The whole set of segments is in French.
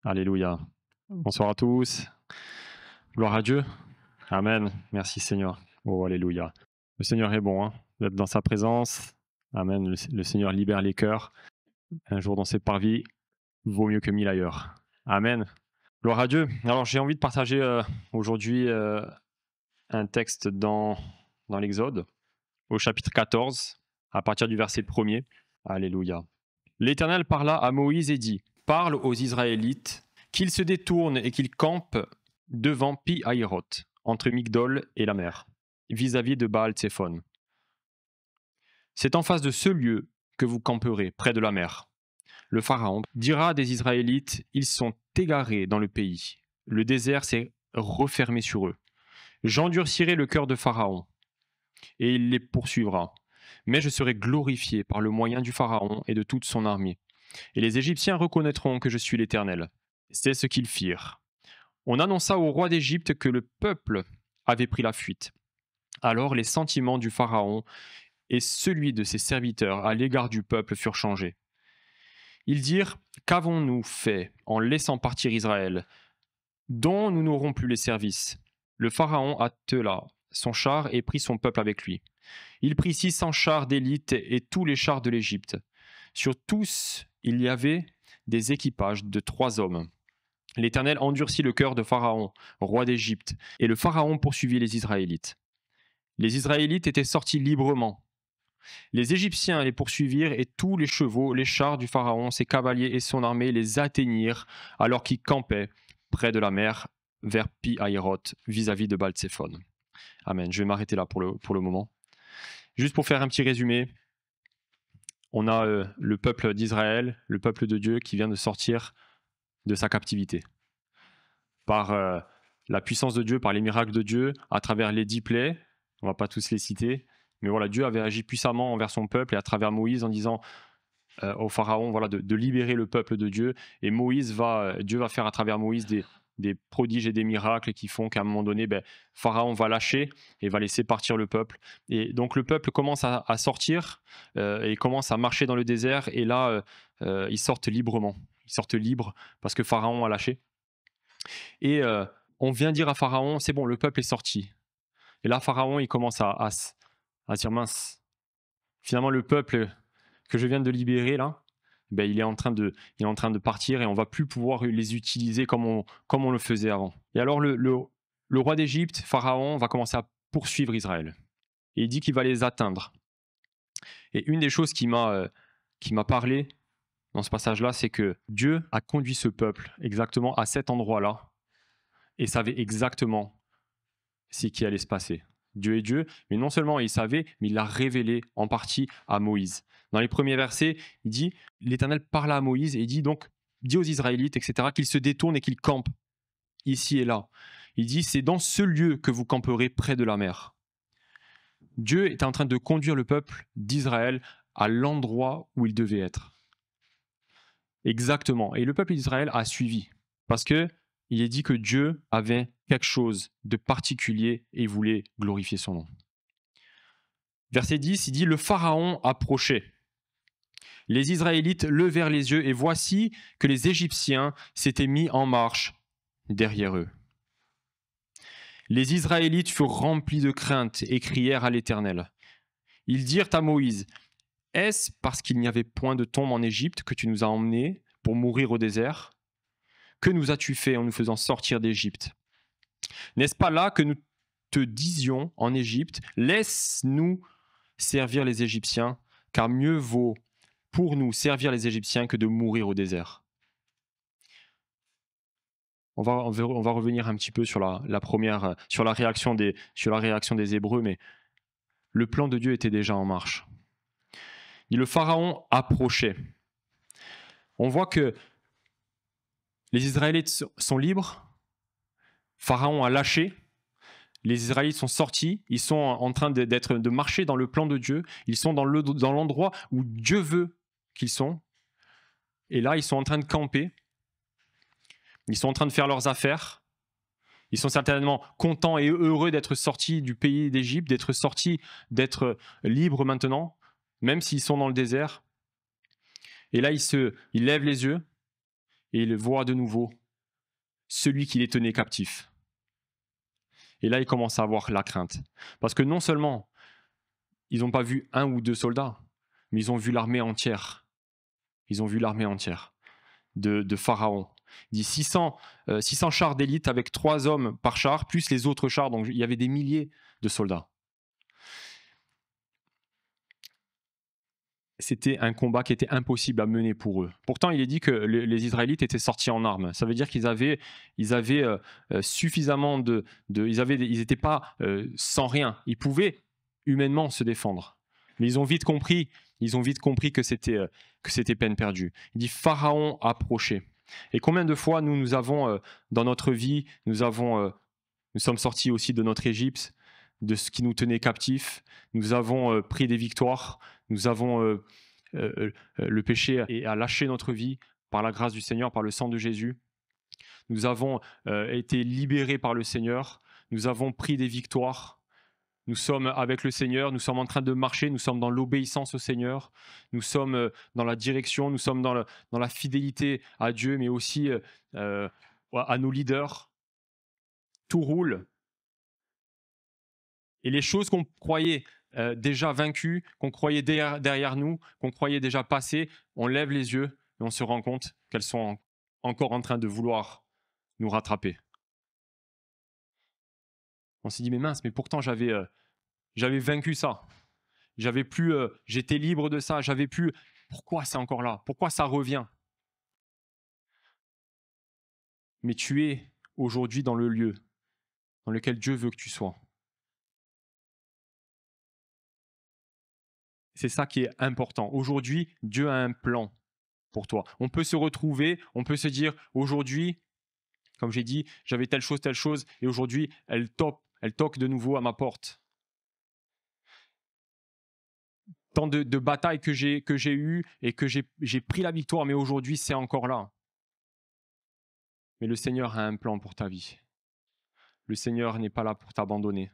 Alléluia. Bonsoir à tous. Gloire à Dieu. Amen. Merci Seigneur. Oh, Alléluia. Le Seigneur est bon, hein, d'être dans sa présence. Amen. Le Seigneur libère les cœurs. Un jour dans ses parvis vaut mieux que 1000 ailleurs. Amen. Gloire à Dieu. Alors j'ai envie de partager aujourd'hui un texte dans l'Exode, au chapitre 14, à partir du verset 1er. Alléluia. L'Éternel parla à Moïse et dit: Parle aux Israélites qu'ils se détournent et qu'ils campent devant Pi-Hahiroth, entre Migdol et la mer, vis-à-vis de Baal-Tséphon. C'est en face de ce lieu que vous camperez, près de la mer. Le Pharaon dira des Israélites: Ils sont égarés dans le pays. Le désert s'est refermé sur eux. J'endurcirai le cœur de Pharaon, et il les poursuivra. Mais je serai glorifié par le moyen du Pharaon et de toute son armée. Et les Égyptiens reconnaîtront que je suis l'Éternel. C'est ce qu'ils firent. On annonça au roi d'Égypte que le peuple avait pris la fuite. Alors les sentiments du Pharaon et celui de ses serviteurs à l'égard du peuple furent changés. Ils dirent: Qu'avons-nous fait en laissant partir Israël, dont nous n'aurons plus les services? Le Pharaon attela son char et prit son peuple avec lui. Il prit 600 chars d'élite et tous les chars de l'Égypte. Sur tous, il y avait des équipages de 3 hommes. L'Éternel endurcit le cœur de Pharaon, roi d'Égypte, et le Pharaon poursuivit les Israélites. Les Israélites étaient sortis librement. Les Égyptiens les poursuivirent, et tous les chevaux, les chars du Pharaon, ses cavaliers et son armée les atteignirent alors qu'ils campaient près de la mer, vers Pi-Hahiroth, vis-à-vis de Baal-Tséphon. Amen. Je vais m'arrêter là pour le moment. Juste pour faire un petit résumé, on a le peuple d'Israël, le peuple de Dieu qui vient de sortir de sa captivité. Par la puissance de Dieu, par les miracles de Dieu, à travers les 10 plaies, on ne va pas tous les citer, mais voilà, Dieu avait agi puissamment envers son peuple et à travers Moïse en disant au Pharaon voilà, de libérer le peuple de Dieu. Et Dieu va faire à travers Moïse des prodiges et des miracles qui font qu'à un moment donné, Pharaon va lâcher et va laisser partir le peuple. Et donc le peuple commence à sortir et commence à marcher dans le désert. Et là, ils sortent librement. Ils sortent libres parce que Pharaon a lâché. Et on vient dire à Pharaon: c'est bon, le peuple est sorti. Et là, Pharaon, il commence à dire: mince, finalement le peuple que je viens de libérer là, il est en train de partir et on va plus pouvoir les utiliser comme on le faisait avant. Et alors le roi d'Égypte, Pharaon, va commencer à poursuivre Israël. Et il dit qu'il va les atteindre. Et une des choses qui m'a parlé dans ce passage-là, c'est que Dieu a conduit ce peuple exactement à cet endroit-là et savait exactement ce qui allait se passer. Dieu est Dieu, mais non seulement il savait, mais il l'a révélé en partie à Moïse. Dans les premiers versets, il dit, l'Éternel parla à Moïse et il dit donc, dis aux Israélites, etc., qu'ils se détournent et qu'ils campent ici et là. Il dit, c'est dans ce lieu que vous camperez près de la mer. Dieu est en train de conduire le peuple d'Israël à l'endroit où il devait être. Exactement. Et le peuple d'Israël a suivi. Parce que il est dit que Dieu avait quelque chose de particulier et voulait glorifier son nom. Verset 10, il dit: le Pharaon approchait. Les Israélites levèrent les yeux et voici que les Égyptiens s'étaient mis en marche derrière eux. Les Israélites furent remplis de crainte et crièrent à l'Éternel. Ils dirent à Moïse: est-ce parce qu'il n'y avait point de tombe en Égypte que tu nous as emmenés pour mourir au désert? Que nous as-tu fait en nous faisant sortir d'Égypte? N'est-ce pas là que nous te disions en Égypte: laisse-nous servir les Égyptiens, car mieux vaut pour nous servir les Égyptiens que de mourir au désert? On va revenir un petit peu sur sur la réaction des Hébreux, mais le plan de Dieu était déjà en marche. Et le Pharaon approchait. On voit que les Israélites sont libres. Pharaon a lâché. Les Israélites sont sortis. Ils sont en train de marcher dans le plan de Dieu. Ils sont dans l'endroit où Dieu veut qu'ils sont. Et là, ils sont en train de camper. Ils sont en train de faire leurs affaires. Ils sont certainement contents et heureux d'être sortis du pays d'Égypte, d'être libres maintenant, même s'ils sont dans le désert. Et là, ils lèvent les yeux et ils voient de nouveau celui qui les tenait captifs. Et là, ils commencent à avoir la crainte. Parce que non seulement ils n'ont pas vu un ou deux soldats, mais ils ont vu l'armée entière. Ils ont vu l'armée entière de Pharaon. Il dit 600 chars d'élite avec 3 hommes par char, plus les autres chars. Donc il y avait des milliers de soldats. C'était un combat qui était impossible à mener pour eux. Pourtant, il est dit que les Israélites étaient sortis en armes. Ça veut dire qu'ils avaient suffisamment ils n'étaient pas sans rien. Ils pouvaient humainement se défendre. Mais ils ont vite compris que c'était peine perdue. Il dit Pharaon approchait. Et combien de fois nous avons dans notre vie, nous sommes sortis aussi de notre Égypte, de ce qui nous tenait captifs. Nous avons pris des victoires. Nous avons le péché a lâché notre vie par la grâce du Seigneur, par le sang de Jésus. Nous avons été libérés par le Seigneur. Nous avons pris des victoires. Nous sommes avec le Seigneur. Nous sommes en train de marcher. Nous sommes dans l'obéissance au Seigneur. Nous sommes dans la direction. Nous sommes dans la fidélité à Dieu, mais aussi à nos leaders. Tout roule. Et les choses qu'on croyait déjà vaincues, qu'on croyait derrière nous, qu'on croyait déjà passées, on lève les yeux et on se rend compte qu'elles sont encore en train de vouloir nous rattraper. On s'est dit, mais mince, mais pourtant j'avais vaincu ça. J'étais libre de ça. Pourquoi c'est encore là? Pourquoi ça revient? Mais tu es aujourd'hui dans le lieu dans lequel Dieu veut que tu sois. C'est ça qui est important. Aujourd'hui, Dieu a un plan pour toi. On peut se retrouver, on peut se dire, aujourd'hui, comme j'ai dit, j'avais telle chose, et aujourd'hui, elle toque de nouveau à ma porte. Tant de batailles que j'ai eues et que j'ai pris la victoire, mais aujourd'hui, c'est encore là. Mais le Seigneur a un plan pour ta vie. Le Seigneur n'est pas là pour t'abandonner.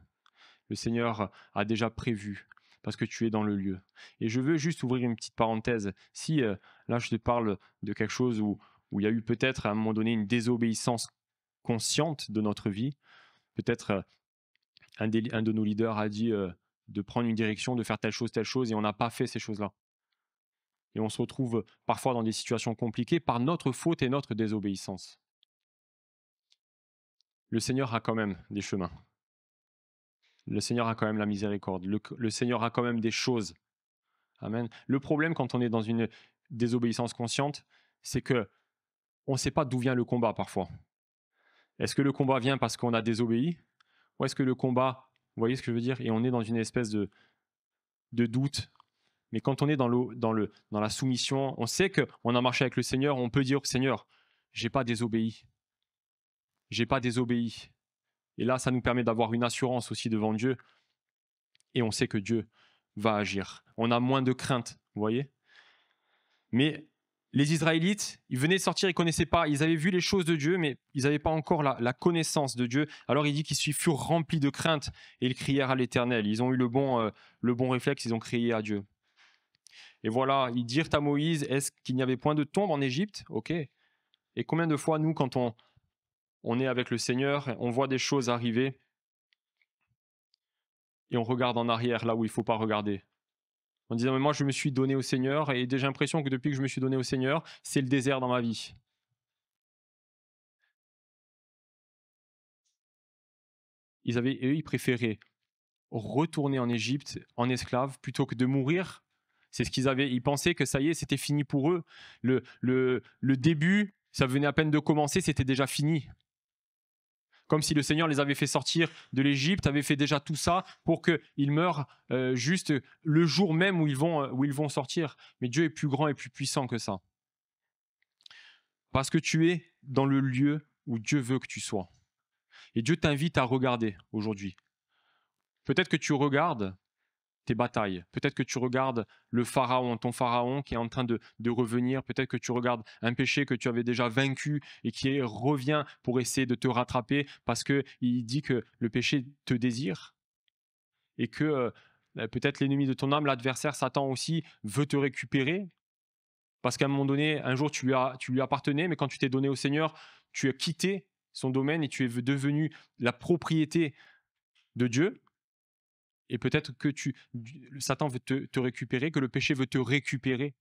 Le Seigneur a déjà prévu, parce que tu es dans le lieu. Et je veux juste ouvrir une petite parenthèse. Si là, je te parle de quelque chose où il y a eu peut-être à un moment donné une désobéissance consciente de notre vie, peut-être un de nos leaders a dit de prendre une direction, de faire telle chose, et on n'a pas fait ces choses-là. Et on se retrouve parfois dans des situations compliquées par notre faute et notre désobéissance. Le Seigneur a quand même des chemins. Le Seigneur a quand même la miséricorde. Le Seigneur a quand même des choses. Amen. Le problème quand on est dans une désobéissance consciente, c'est que on ne sait pas d'où vient le combat parfois. Est-ce que le combat vient parce qu'on a désobéi? Ou est-ce que le combat, vous voyez ce que je veux dire? Et on est dans une espèce de doute. Mais quand on est dans la soumission, on sait qu'on a marché avec le Seigneur, on peut dire, Seigneur, j'ai pas désobéi. J'ai pas désobéi. Et là, ça nous permet d'avoir une assurance aussi devant Dieu. Et on sait que Dieu va agir. On a moins de crainte, vous voyez? Mais les Israélites, ils venaient de sortir, ils ne connaissaient pas, ils avaient vu les choses de Dieu, mais ils n'avaient pas encore la connaissance de Dieu. Alors il dit qu'ils furent remplis de crainte et ils crièrent à l'Éternel. Ils ont eu le bon réflexe, ils ont crié à Dieu. Et voilà, ils dirent à Moïse, est-ce qu'il n'y avait point de tombe en Égypte? Ok. Et combien de fois, nous, quand on est avec le Seigneur, on voit des choses arriver et on regarde en arrière là où il ne faut pas regarder. En disant, mais moi je me suis donné au Seigneur et j'ai l'impression que depuis que je me suis donné au Seigneur, c'est le désert dans ma vie. Ils préféraient retourner en Égypte en esclaves plutôt que de mourir. C'est ce qu'ils avaient. Ils pensaient que ça y est, c'était fini pour eux. Le début, ça venait à peine de commencer, c'était déjà fini. Comme si le Seigneur les avait fait sortir de l'Égypte, avait fait déjà tout ça pour qu'ils meurent juste le jour même où ils vont sortir. Mais Dieu est plus grand et plus puissant que ça. Parce que tu es dans le lieu où Dieu veut que tu sois. Et Dieu t'invite à regarder aujourd'hui. Peut-être que tu regardes tes batailles. Peut-être que tu regardes ton pharaon qui est en train de revenir. Peut-être que tu regardes un péché que tu avais déjà vaincu et qui revient pour essayer de te rattraper parce qu'il dit que le péché te désire et que peut-être l'ennemi de ton âme, l'adversaire Satan aussi, veut te récupérer parce qu'à un moment donné, un jour, tu lui appartenais, mais quand tu t'es donné au Seigneur, tu as quitté son domaine et tu es devenu la propriété de Dieu. Et peut-être que Satan veut te récupérer, que le péché veut te récupérer.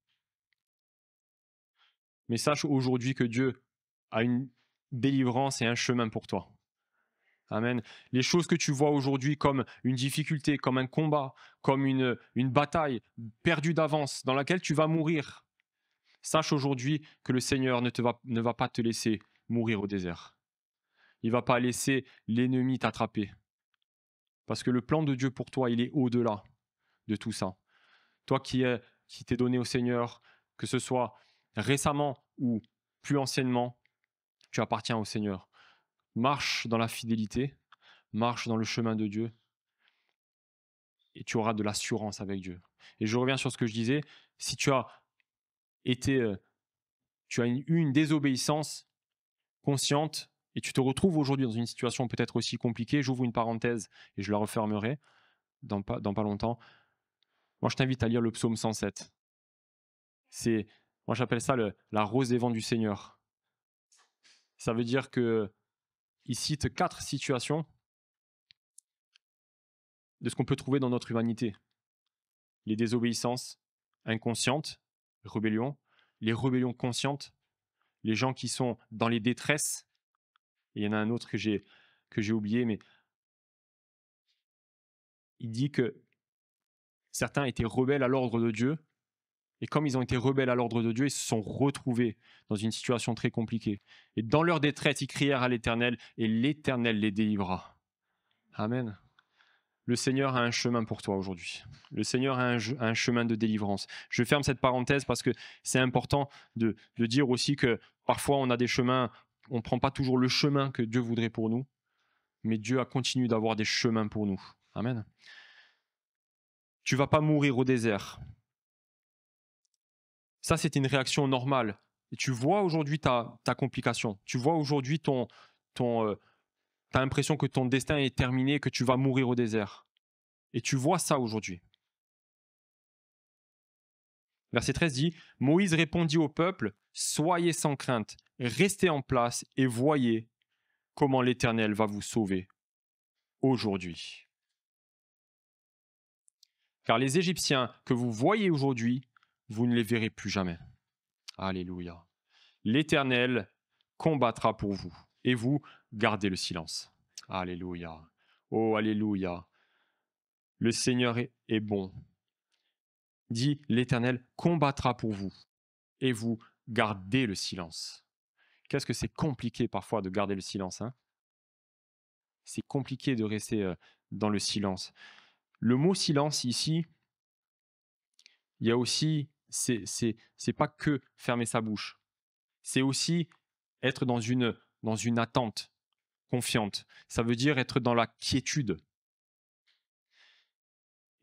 Mais sache aujourd'hui que Dieu a une délivrance et un chemin pour toi. Amen. Les choses que tu vois aujourd'hui comme une difficulté, comme un combat, comme une bataille perdue d'avance dans laquelle tu vas mourir, sache aujourd'hui que le Seigneur ne va pas te laisser mourir au désert. Il ne va pas laisser l'ennemi t'attraper. Parce que le plan de Dieu pour toi, il est au-delà de tout ça. Toi qui t'es donné au Seigneur, que ce soit récemment ou plus anciennement, tu appartiens au Seigneur. Marche dans la fidélité, marche dans le chemin de Dieu et tu auras de l'assurance avec Dieu. Et je reviens sur ce que je disais, si tu as eu une désobéissance consciente et tu te retrouves aujourd'hui dans une situation peut-être aussi compliquée, j'ouvre une parenthèse et je la refermerai dans pas longtemps. Moi, je t'invite à lire le psaume 107. Moi, j'appelle ça la rose des vents du Seigneur. Ça veut dire qu'il cite 4 situations de ce qu'on peut trouver dans notre humanité. Les désobéissances inconscientes, les rébellions conscientes, les gens qui sont dans les détresses. Et il y en a un autre que j'ai oublié, mais il dit que certains étaient rebelles à l'ordre de Dieu, et comme ils ont été rebelles à l'ordre de Dieu, ils se sont retrouvés dans une situation très compliquée. Et dans leur détresse, ils crièrent à l'Éternel, et l'Éternel les délivra. Amen. Le Seigneur a un chemin pour toi aujourd'hui. Le Seigneur a un chemin de délivrance. Je ferme cette parenthèse parce que c'est important de dire aussi que parfois on a des chemins, on ne prend pas toujours le chemin que Dieu voudrait pour nous, mais Dieu a continué d'avoir des chemins pour nous. Amen. Tu ne vas pas mourir au désert. Ça, c'est une réaction normale. Et tu vois aujourd'hui ta complication. Tu vois aujourd'hui tu as l'impression que ton destin est terminé, que tu vas mourir au désert. Et tu vois ça aujourd'hui. Verset 13 dit, « Moïse répondit au peuple, « Soyez sans crainte, restez en place et voyez comment l'Éternel va vous sauver aujourd'hui. Car les Égyptiens que vous voyez aujourd'hui, vous ne les verrez plus jamais. » Alléluia. L'Éternel combattra pour vous et vous gardez le silence. Alléluia. Oh, alléluia. Le Seigneur est bon. Dit, l'Éternel combattra pour vous et vous gardez le silence. Qu'est-ce que c'est compliqué parfois de garder le silence, hein? C'est compliqué de rester dans le silence. Le mot silence ici, il y a aussi, c'est pas que fermer sa bouche. C'est aussi être dans une attente confiante. Ça veut dire être dans la quiétude.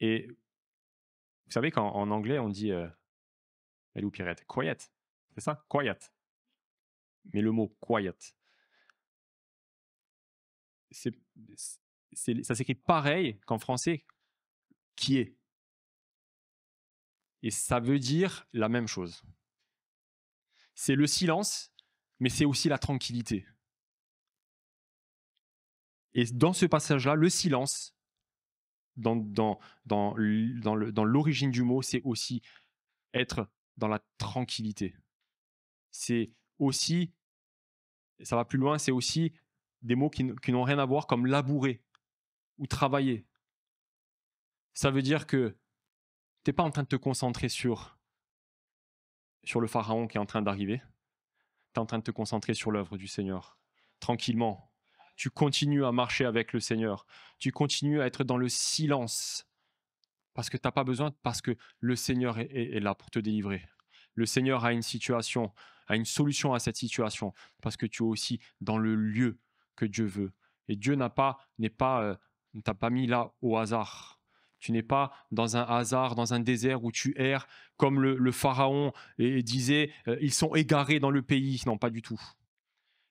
Et vous savez qu'en anglais, on dit, elle est où Pierrette? Quiet. C'est ça? Quiet. Mais le mot quiet, ça s'écrit pareil qu'en français, qui est. Et ça veut dire la même chose. C'est le silence, mais c'est aussi la tranquillité. Et dans ce passage-là, le silence, dans l'origine du mot, c'est aussi être dans la tranquillité. C'est aussi, ça va plus loin, c'est aussi des mots qui n'ont rien à voir comme labourer ou travailler. Ça veut dire que tu n'es pas en train de te concentrer sur le pharaon qui est en train d'arriver. Tu es en train de te concentrer sur l'œuvre du Seigneur. Tranquillement. Tu continues à marcher avec le Seigneur. Tu continues à être dans le silence. Parce que tu n'as pas besoin, parce que le Seigneur est là pour te délivrer. Le Seigneur a une situation, a une solution à cette situation. Parce que tu es aussi dans le lieu que Dieu veut. Et Dieu ne t'a pas mis là au hasard. Tu n'es pas dans un hasard, dans un désert où tu erres, comme le Pharaon disait, ils sont égarés dans le pays. Non, pas du tout.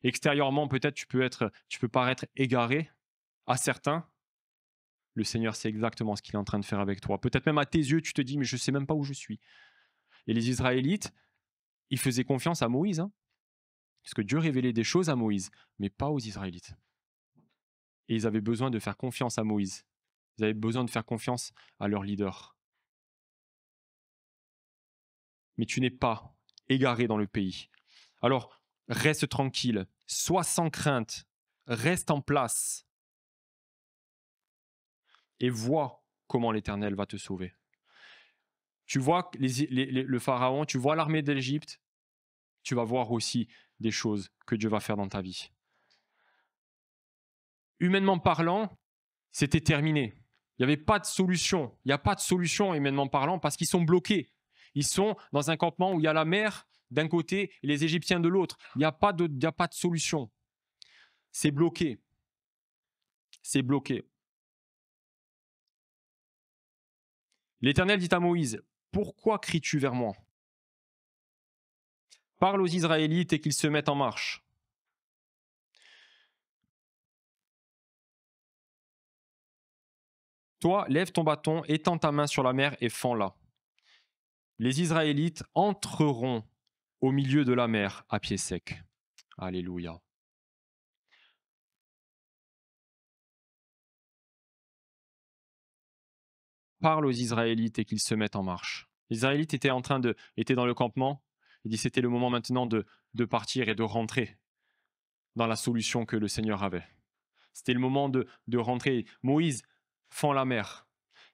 Extérieurement, peut-être tu peux paraître égaré à certains. Le Seigneur sait exactement ce qu'il est en train de faire avec toi. Peut-être même à tes yeux, tu te dis, mais je ne sais même pas où je suis. Et les Israélites, ils faisaient confiance à Moïse, hein, parce que Dieu révélait des choses à Moïse, mais pas aux Israélites. Et ils avaient besoin de faire confiance à Moïse. Ils avaient besoin de faire confiance à leur leader. Mais tu n'es pas égaré dans le pays. Alors, reste tranquille, sois sans crainte, reste en place et vois comment l'Éternel va te sauver. Tu vois le Pharaon, tu vois l'armée d'Égypte, tu vas voir aussi des choses que Dieu va faire dans ta vie. Humainement parlant, c'était terminé. Il n'y avait pas de solution. Il n'y a pas de solution humainement parlant parce qu'ils sont bloqués. Ils sont dans un campement où il y a la mer d'un côté et les Égyptiens de l'autre. Il n'y a pas de solution. C'est bloqué. C'est bloqué. L'Éternel dit à Moïse, « Pourquoi cries-tu vers moi ? Parle aux Israélites et qu'ils se mettent en marche. » Toi, lève ton bâton, étends ta main sur la mer et fends-la. Les Israélites entreront au milieu de la mer à pied sec. Alléluia. Parle aux Israélites et qu'ils se mettent en marche. Les Israélites étaient dans le campement. Il dit c'était le moment maintenant de partir et de rentrer dans la solution que le Seigneur avait. C'était le moment de rentrer. Moïse fend la mer.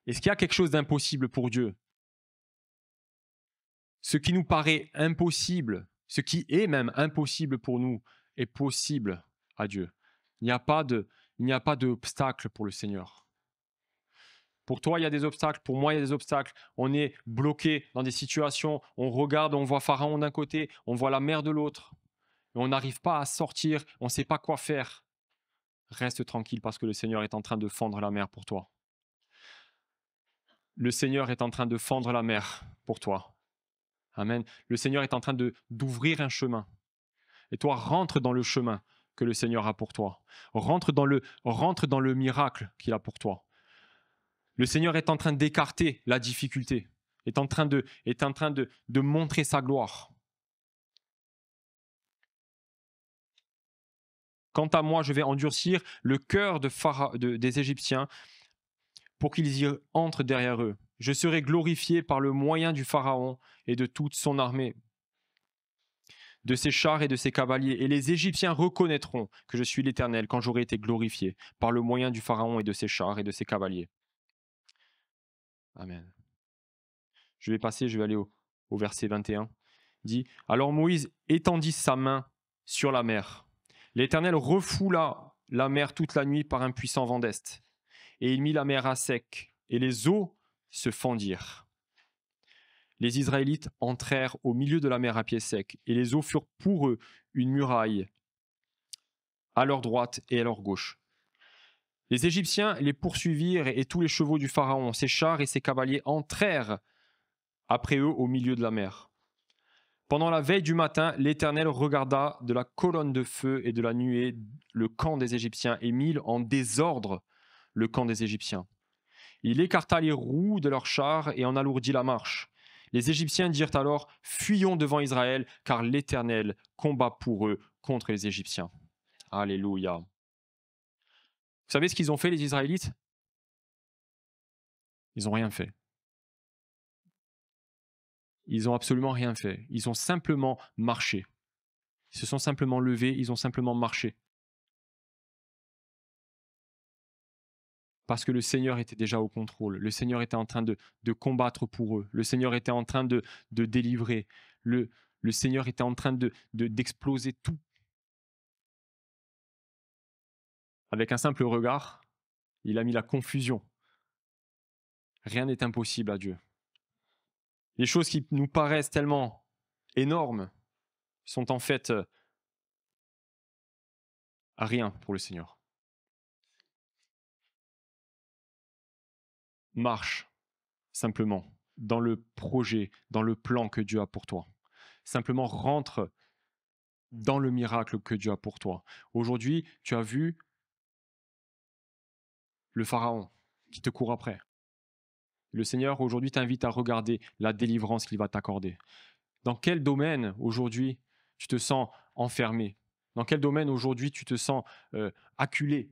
Est-ce qu'il y a quelque chose d'impossible pour Dieu ? Ce qui nous paraît impossible, ce qui est même impossible pour nous, est possible à Dieu. Il n'y a pas d'obstacle pour le Seigneur. Pour toi, il y a des obstacles. Pour moi, il y a des obstacles. On est bloqué dans des situations. On regarde, on voit Pharaon d'un côté, on voit la mer de l'autre. Et on n'arrive pas à sortir. On ne sait pas quoi faire. Reste tranquille parce que le Seigneur est en train de fendre la mer pour toi. Le Seigneur est en train de fendre la mer pour toi. Amen. Le Seigneur est en train d'ouvrir un chemin. Et toi, rentre dans le chemin que le Seigneur a pour toi. Rentre dans le miracle qu'il a pour toi. Le Seigneur est en train d'écarter la difficulté, est en train de montrer sa gloire. Quant à moi, je vais endurcir le cœur des Égyptiens pour qu'ils y entrent derrière eux. Je serai glorifié par le moyen du Pharaon et de toute son armée, de ses chars et de ses cavaliers. Et les Égyptiens reconnaîtront que je suis l'Éternel quand j'aurai été glorifié par le moyen du Pharaon et de ses chars et de ses cavaliers. Amen. Je vais aller au verset 21. Il dit, alors Moïse étendit sa main sur la mer. L'Éternel refoula la mer toute la nuit par un puissant vent d'est. Et il mit la mer à sec, et les eaux se fendirent. Les Israélites entrèrent au milieu de la mer à pied sec, et les eaux furent pour eux une muraille à leur droite et à leur gauche. Les Égyptiens les poursuivirent, et tous les chevaux du Pharaon, ses chars et ses cavaliers entrèrent après eux au milieu de la mer. Pendant la veille du matin, l'Éternel regarda de la colonne de feu et de la nuée le camp des Égyptiens et mit en désordre le camp des Égyptiens. Il écarta les roues de leurs chars et en alourdit la marche. Les Égyptiens dirent alors « Fuyons devant Israël, car l'Éternel combat pour eux contre les Égyptiens. » Alléluia. Vous savez ce qu'ils ont fait, les Israélites ? Ils n'ont rien fait. Ils n'ont absolument rien fait. Ils ont simplement marché. Ils se sont simplement levés, ils ont simplement marché. Parce que le Seigneur était déjà au contrôle. Le Seigneur était en train de combattre pour eux. Le Seigneur était en train de délivrer. Le Seigneur était en train d'exploser tout. Avec un simple regard, il a mis la confusion. Rien n'est impossible à Dieu. Les choses qui nous paraissent tellement énormes sont en fait rien pour le Seigneur. Marche simplement dans le projet, dans le plan que Dieu a pour toi. Simplement rentre dans le miracle que Dieu a pour toi. Aujourd'hui, tu as vu le Pharaon qui te court après. Le Seigneur aujourd'hui t'invite à regarder la délivrance qu'il va t'accorder. Dans quel domaine aujourd'hui tu te sens enfermé? Dans quel domaine aujourd'hui tu te sens acculé?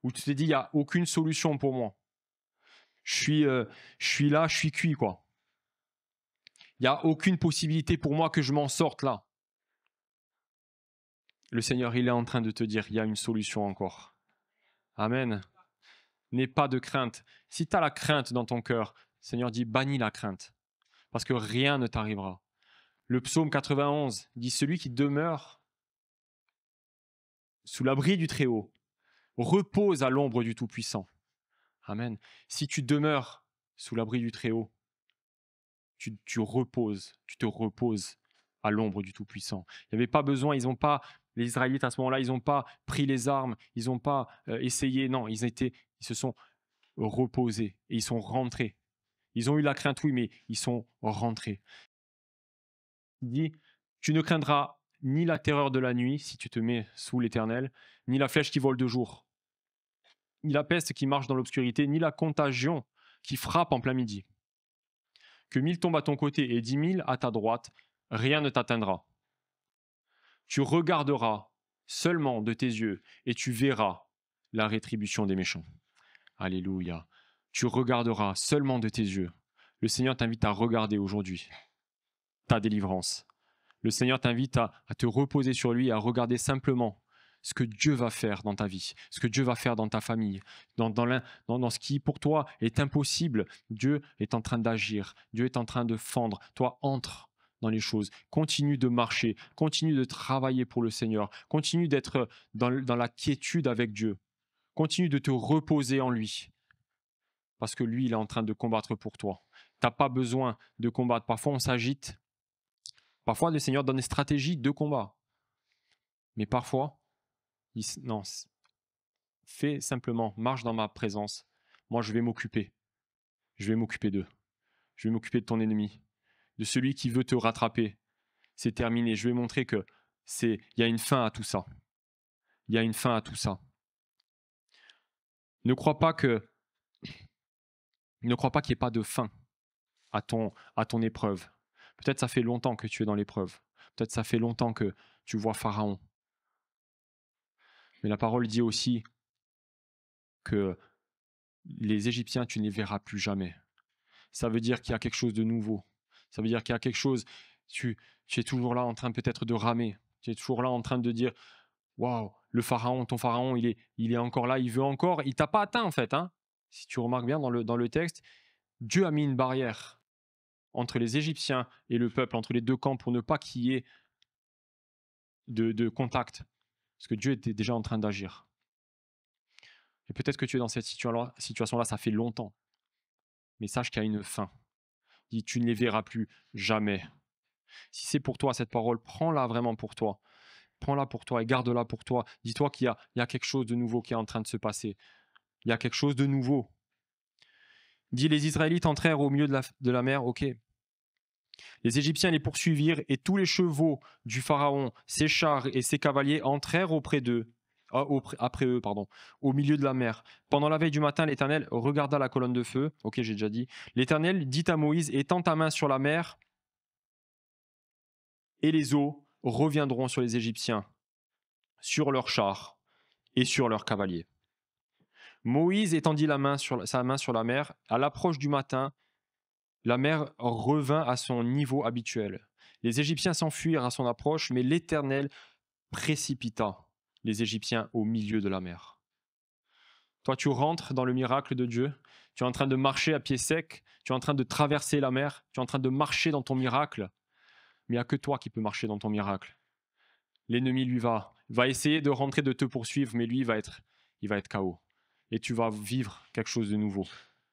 Où tu t'es dit, il n'y a aucune solution pour moi. Je suis là, je suis cuit, quoi. Il n'y a aucune possibilité pour moi que je m'en sorte là. Le Seigneur, il est en train de te dire, il y a une solution encore. Amen. N'aie pas de crainte. Si tu as la crainte dans ton cœur, le Seigneur dit, bannis la crainte, parce que rien ne t'arrivera. Le psaume 91 dit, celui qui demeure sous l'abri du Très-Haut repose à l'ombre du Tout-Puissant. Amen. Si tu demeures sous l'abri du Très-Haut, tu te reposes à l'ombre du Tout-Puissant. Il n'y avait pas besoin, les Israélites à ce moment-là, ils n'ont pas pris les armes, ils n'ont pas essayé, non, ils se sont reposés et ils sont rentrés. Ils ont eu la crainte, oui, mais ils sont rentrés. Il dit, tu ne craindras ni la terreur de la nuit, si tu te mets sous l'Éternel, ni la flèche qui vole de jour, ni la peste qui marche dans l'obscurité, ni la contagion qui frappe en plein midi. Que 1000 tombent à ton côté et 10 000 à ta droite, rien ne t'atteindra. Tu regarderas seulement de tes yeux et tu verras la rétribution des méchants. Alléluia. Tu regarderas seulement de tes yeux. Le Seigneur t'invite à regarder aujourd'hui ta délivrance. Le Seigneur t'invite à te reposer sur lui et à regarder simplement ce que Dieu va faire dans ta vie, ce que Dieu va faire dans ta famille, dans ce qui pour toi est impossible. Dieu est en train d'agir, Dieu est en train de fendre. Toi, entre dans les choses, continue de marcher, continue de travailler pour le Seigneur, continue d'être dans la quiétude avec Dieu, continue de te reposer en lui, parce que lui, il est en train de combattre pour toi. Tu n'as pas besoin de combattre. Parfois, on s'agite. Parfois, le Seigneur donne des stratégies de combat. Mais parfois, non, fais simplement, marche dans ma présence. Moi, je vais m'occuper. Je vais m'occuper d'eux. Je vais m'occuper de ton ennemi, de celui qui veut te rattraper. C'est terminé. Je vais montrer que il y a une fin à tout ça. Il y a une fin à tout ça. Ne crois pas qu'il n'y ait pas de fin à ton épreuve. Peut-être ça fait longtemps que tu es dans l'épreuve. Peut-être ça fait longtemps que tu vois Pharaon. Mais la parole dit aussi que les Égyptiens, tu ne les verras plus jamais. Ça veut dire qu'il y a quelque chose de nouveau. Ça veut dire qu'il y a quelque chose, tu es toujours là en train peut-être de ramer. Tu es toujours là en train de dire, waouh, ton pharaon, il est encore là, il veut encore. Il t'a pas atteint en fait. Hein. Si tu remarques bien dans le texte, Dieu a mis une barrière entre les Égyptiens et le peuple, entre les deux camps, pour ne pas qu'il y ait de contact. Parce que Dieu était déjà en train d'agir. Et peut-être que tu es dans cette situation-là, ça fait longtemps. Mais sache qu'il y a une fin. Dis, tu ne les verras plus jamais. Si c'est pour toi cette parole, prends-la vraiment pour toi. Prends-la pour toi et garde-la pour toi. Dis-toi qu'il y a quelque chose de nouveau qui est en train de se passer. Il y a quelque chose de nouveau. Dis, les Israélites entrèrent au milieu de la mer, ok. Les Égyptiens les poursuivirent et tous les chevaux du Pharaon, ses chars et ses cavaliers entrèrent après eux, au milieu de la mer. Pendant la veille du matin, l'Éternel regarda la colonne de feu. Ok, j'ai déjà dit. L'Éternel dit à Moïse, étends ta main sur la mer et les eaux reviendront sur les Égyptiens, sur leurs chars et sur leurs cavaliers. Moïse étendit sa main sur la mer. À l'approche du matin, la mer revint à son niveau habituel. Les Égyptiens s'enfuirent à son approche, mais l'Éternel précipita les Égyptiens au milieu de la mer. Toi, tu rentres dans le miracle de Dieu. Tu es en train de marcher à pied sec. Tu es en train de traverser la mer. Tu es en train de marcher dans ton miracle. Mais il n'y a que toi qui peux marcher dans ton miracle. L'ennemi, lui, va essayer de rentrer, de te poursuivre, mais lui, il va être KO. Et tu vas vivre quelque chose de nouveau.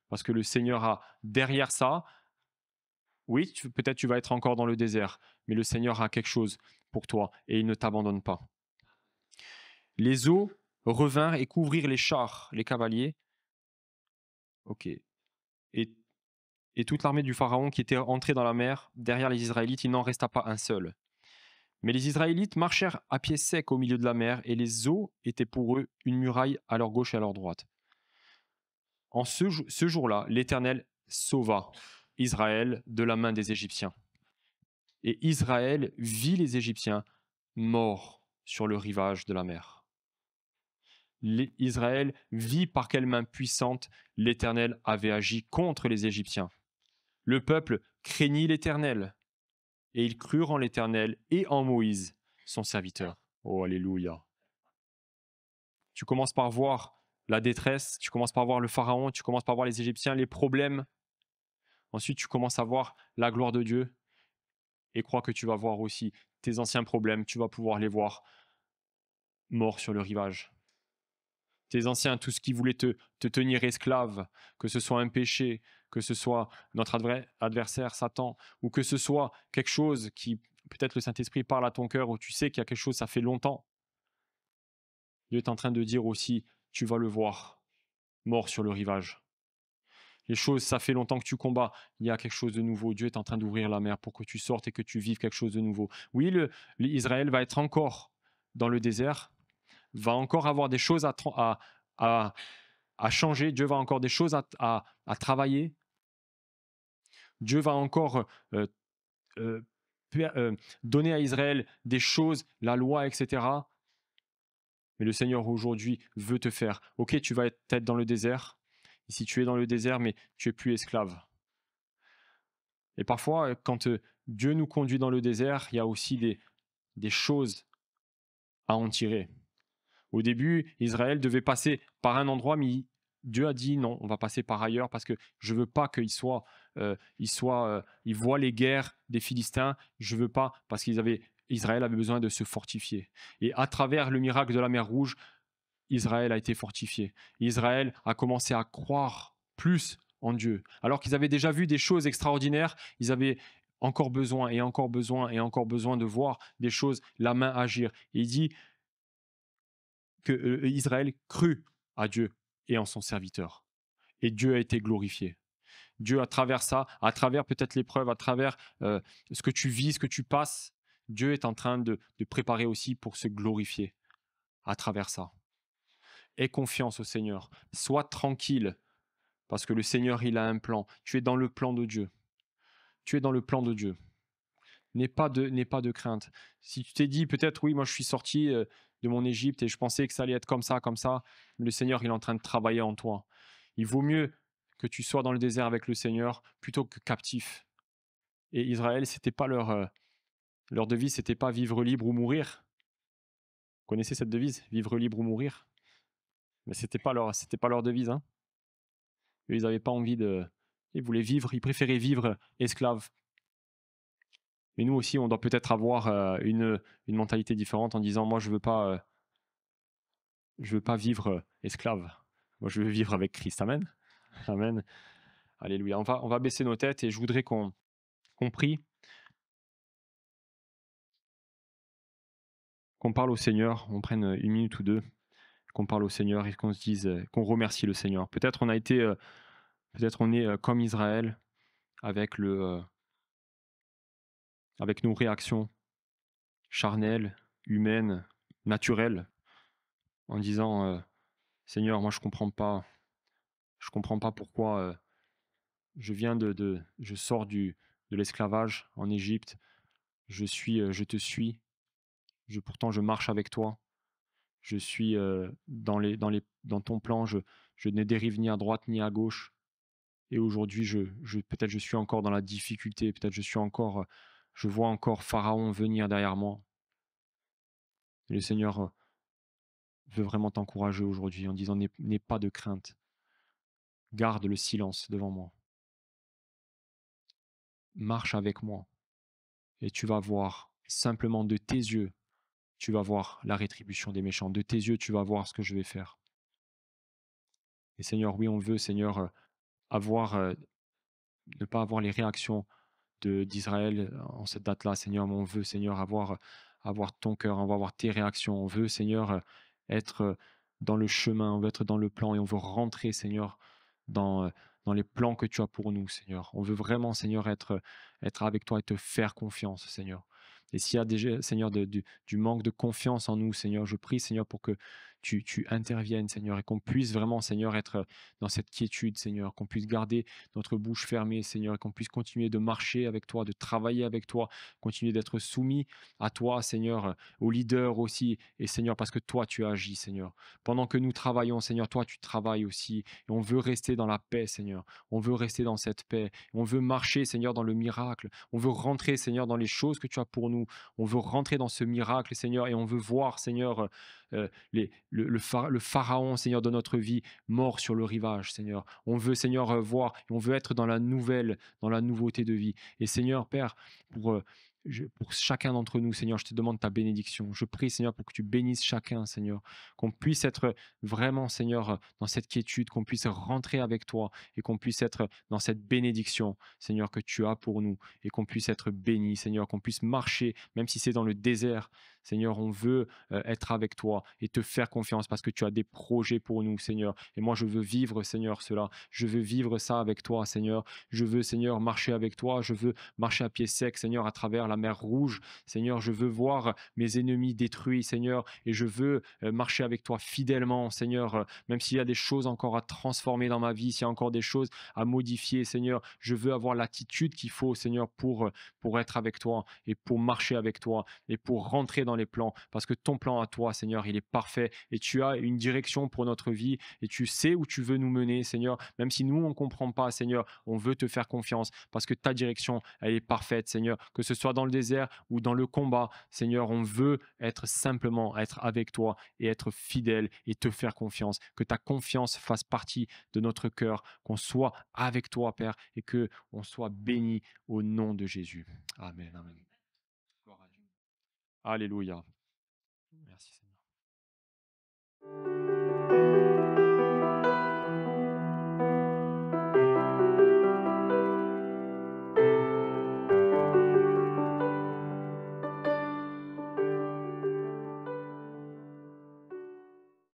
Parce que le Seigneur a derrière ça, oui, peut-être tu vas être encore dans le désert, mais le Seigneur a quelque chose pour toi et il ne t'abandonne pas. Les eaux revinrent et couvrirent les chars, les cavaliers. Ok. Et toute l'armée du Pharaon qui était entrée dans la mer, derrière les Israélites, il n'en resta pas un seul. Mais les Israélites marchèrent à pied sec au milieu de la mer, et les eaux étaient pour eux une muraille à leur gauche et à leur droite. En ce jour-là, l'Éternel sauva Israël de la main des Égyptiens. Et Israël vit les Égyptiens morts sur le rivage de la mer. Israël vit par quelle main puissante l'Éternel avait agi contre les Égyptiens. Le peuple craignit l'Éternel, et ils crurent en l'Éternel et en Moïse, son serviteur. Oh, alléluia. Tu commences par voir la détresse, tu commences par voir le Pharaon, tu commences par voir les Égyptiens, les problèmes. Ensuite, tu commences à voir la gloire de Dieu et crois que tu vas voir aussi tes anciens problèmes, tu vas pouvoir les voir morts sur le rivage. Tes anciens, tout ce qui voulait te tenir esclave, que ce soit un péché, que ce soit notre adversaire Satan, ou que ce soit quelque chose qui, peut-être le Saint-Esprit parle à ton cœur, où tu sais qu'il y a quelque chose, ça fait longtemps. Dieu est en train de dire aussi, tu vas le voir, mort sur le rivage. Les choses, ça fait longtemps que tu combats, il y a quelque chose de nouveau. Dieu est en train d'ouvrir la mer pour que tu sortes et que tu vives quelque chose de nouveau. Oui, Israël va être encore dans le désert, va encore avoir des choses à changer, Dieu va encore des choses à travailler. Dieu va encore euh, donner à Israël des choses, la loi, etc. Mais le Seigneur aujourd'hui veut te faire. Ok, tu vas être peut-être dans le désert. Ici, tu es dans le désert, mais tu es plus esclave. Et parfois, quand Dieu nous conduit dans le désert, il y a aussi des choses à en tirer. Au début, Israël devait passer par un endroit, mais Dieu a dit non, on va passer par ailleurs parce que je ne veux pas qu'ils ils voient les guerres des Philistins. Je ne veux pas parce Israël avait besoin de se fortifier. Et à travers le miracle de la mer Rouge, Israël a été fortifié. Israël a commencé à croire plus en Dieu. Alors qu'ils avaient déjà vu des choses extraordinaires, ils avaient encore besoin et encore besoin et encore besoin de voir des choses, la main agir. Et il dit que Israël crut à Dieu et en son serviteur. Et Dieu a été glorifié. Dieu, à travers ça, à travers peut-être l'épreuve, à travers ce que tu vis, ce que tu passes, Dieu est en train de préparer aussi pour se glorifier à travers ça. Aie confiance au Seigneur. Sois tranquille parce que le Seigneur, il a un plan. Tu es dans le plan de Dieu. Tu es dans le plan de Dieu. N'aie pas de crainte. Si tu t'es dit peut-être, oui, moi je suis sorti de mon Égypte et je pensais que ça allait être comme ça, le Seigneur, il est en train de travailler en toi. Il vaut mieux que tu sois dans le désert avec le Seigneur plutôt que captif. Et Israël, c'était pas leur devise, c'était pas vivre libre ou mourir. Vous connaissez cette devise, vivre libre ou mourir? Mais c'était pas leur devise, hein. Eux, ils n'avaient pas envie ils voulaient vivre, ils préféraient vivre esclaves. Mais nous aussi, on doit peut-être avoir une mentalité différente en disant, moi, je veux pas vivre esclave. Moi, je veux vivre avec Christ. Amen. Amen. Alléluia. On va baisser nos têtes et je voudrais qu'on prie, qu'on parle au Seigneur, on prenne une minute ou deux, qu'on parle au Seigneur et qu'on se dise, qu'on remercie le Seigneur. Peut-être on est comme Israël avec avec nos réactions charnelles, humaines, naturelles, en disant Seigneur, moi je comprends pas pourquoi je sors de l'esclavage en Égypte, je te suis, pourtant je marche avec toi, je suis dans ton plan, je ne dérive ni à droite ni à gauche, et aujourd'hui peut-être je suis encore dans la difficulté, peut-être je vois encore Pharaon venir derrière moi. Et le Seigneur veut vraiment t'encourager aujourd'hui en disant n'aie pas de crainte. Garde le silence devant moi. Marche avec moi. Et tu vas voir, simplement de tes yeux, tu vas voir la rétribution des méchants. De tes yeux, tu vas voir ce que je vais faire. Et Seigneur, oui, on veut, Seigneur, ne pas avoir les réactions d'Israël en cette date-là, Seigneur, mais on veut, Seigneur, avoir ton cœur, on va avoir tes réactions. On veut, Seigneur, être dans le chemin, on veut être dans le plan et on veut rentrer, Seigneur, dans, dans les plans que tu as pour nous, Seigneur. On veut vraiment, Seigneur, être avec toi et te faire confiance, Seigneur. Et s'il y a déjà, Seigneur, du manque de confiance en nous, Seigneur, je prie, Seigneur, pour que tu interviennes, Seigneur, et qu'on puisse vraiment, Seigneur, être dans cette quiétude, Seigneur, qu'on puisse garder notre bouche fermée, Seigneur, et qu'on puisse continuer de marcher avec toi, de travailler avec toi, continuer d'être soumis à toi, Seigneur, aux leaders aussi, et Seigneur, parce que toi, tu agis, Seigneur. Pendant que nous travaillons, Seigneur, toi, tu travailles aussi, et on veut rester dans la paix, Seigneur. On veut rester dans cette paix. On veut marcher, Seigneur, dans le miracle. On veut rentrer, Seigneur, dans les choses que tu as pour nous. On veut rentrer dans ce miracle, Seigneur, et on veut voir, Seigneur, le pharaon, Seigneur, de notre vie, mort sur le rivage, Seigneur. On veut, Seigneur, voir, et on veut être dans la nouveauté de vie. Et Seigneur, Père, pour, pour chacun d'entre nous, Seigneur, je te demande ta bénédiction. Je prie, Seigneur, pour que tu bénisses chacun, Seigneur. Qu'on puisse être vraiment, Seigneur, dans cette quiétude, qu'on puisse rentrer avec toi et qu'on puisse être dans cette bénédiction, Seigneur, que tu as pour nous et qu'on puisse être béni, Seigneur, qu'on puisse marcher, même si c'est dans le désert. Seigneur, on veut être avec toi et te faire confiance parce que tu as des projets pour nous, Seigneur. Et moi, je veux vivre, Seigneur, cela. Je veux vivre ça avec toi, Seigneur. Je veux, Seigneur, marcher avec toi. Je veux marcher à pied sec, Seigneur, à travers la mer Rouge. Seigneur, je veux voir mes ennemis détruits, Seigneur, et je veux marcher avec toi fidèlement, Seigneur, même s'il y a des choses encore à transformer dans ma vie, s'il y a encore des choses à modifier, Seigneur, je veux avoir l'attitude qu'il faut, Seigneur, pour être avec toi et pour marcher avec toi et pour rentrer dans les plans, parce que ton plan à toi, Seigneur, il est parfait et tu as une direction pour notre vie et tu sais où tu veux nous mener, Seigneur, même si nous, on ne comprend pas, Seigneur, on veut te faire confiance parce que ta direction, elle est parfaite, Seigneur, que ce soit dans le désert ou dans le combat, Seigneur, on veut être simplement, être avec toi et être fidèle et te faire confiance, que ta confiance fasse partie de notre cœur, qu'on soit avec toi, Père, et que on soit béni au nom de Jésus. Amen, amen. Gloire à Dieu. Alléluia. Merci Seigneur.